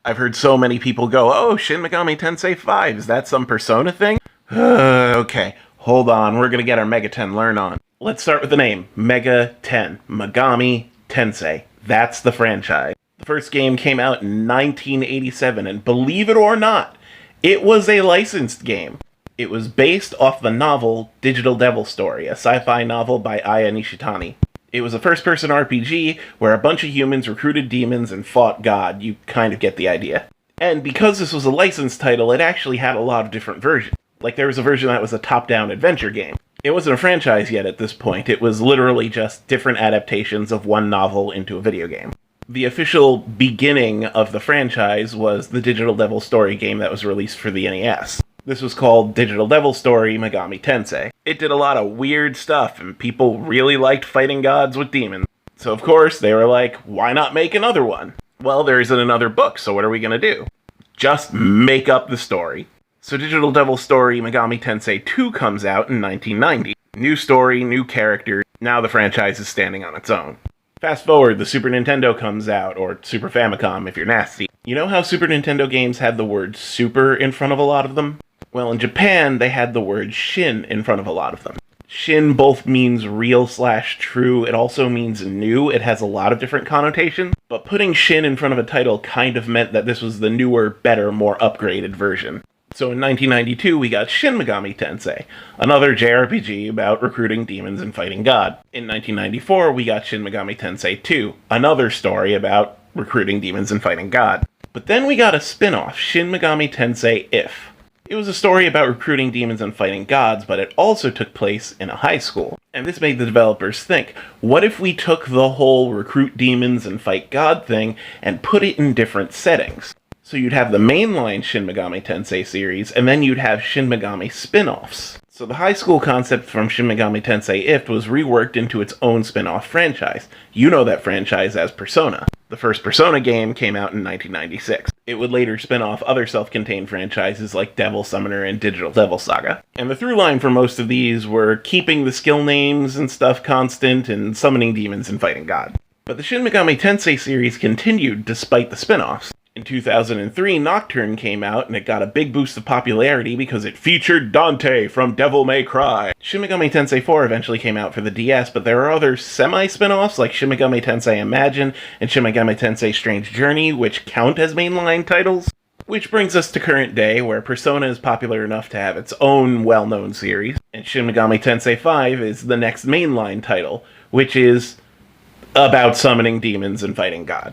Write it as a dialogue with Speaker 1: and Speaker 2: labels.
Speaker 1: I've heard so many people go, oh, Shin Megami Tensei 5, is that some Persona thing? Okay, hold on, we're gonna get our Mega 10 learn on. Let's start with the name, Mega 10, Megami Tensei. That's the franchise. The first game came out in 1987, and believe it or not, it was a licensed game. It was based off the novel Digital Devil Story, a sci-fi novel by Aya Nishitani. It was a first-person RPG where a bunch of humans recruited demons and fought God. You kind of get the idea. And because this was a licensed title, it actually had a lot of different versions. Like, there was a version that was a top-down adventure game. It wasn't a franchise yet at this point. It was literally just different adaptations of one novel into a video game. The official beginning of the franchise was the Digital Devil Story game that was released for the NES. This was called Digital Devil Story Megami Tensei. It did a lot of weird stuff, and people really liked fighting gods with demons. So of course, they were like, why not make another one? Well, there isn't another book, so what are we gonna do? Just make up the story. So Digital Devil Story Megami Tensei 2 comes out in 1990. New story, new characters, now the franchise is standing on its own. Fast forward, the Super Nintendo comes out, or Super Famicom if you're nasty. You know how Super Nintendo games had the word super in front of a lot of them? Well, in Japan, they had the word shin in front of a lot of them. Shin both means real/true, it also means new, it has a lot of different connotations, but putting shin in front of a title kind of meant that this was the newer, better, more upgraded version. So in 1992, we got Shin Megami Tensei, another JRPG about recruiting demons and fighting God. In 1994, we got Shin Megami Tensei 2, another story about recruiting demons and fighting God. But then we got a spin-off, Shin Megami Tensei If. It was a story about recruiting demons and fighting gods, but it also took place in a high school. And this made the developers think, what if we took the whole recruit demons and fight God thing and put it in different settings? So you'd have the mainline Shin Megami Tensei series, and then you'd have Shin Megami spin-offs. So the high school concept from Shin Megami Tensei If was reworked into its own spin-off franchise. You know that franchise as Persona. The first Persona game came out in 1996. It would later spin off other self-contained franchises like Devil Summoner and Digital Devil Saga. And the through line for most of these were keeping the skill names and stuff constant and summoning demons and fighting God. But the Shin Megami Tensei series continued despite the spin-offs. In 2003, Nocturne came out, and it got a big boost of popularity because it featured Dante from Devil May Cry. Shin Megami Tensei 4 eventually came out for the DS, but there are other semi-spin-offs like Shin Megami Tensei Imagine and Shin Megami Tensei Strange Journey, which count as mainline titles. Which brings us to current day, where Persona is popular enough to have its own well-known series, and Shin Megami Tensei 5 is the next mainline title, which is about summoning demons and fighting God.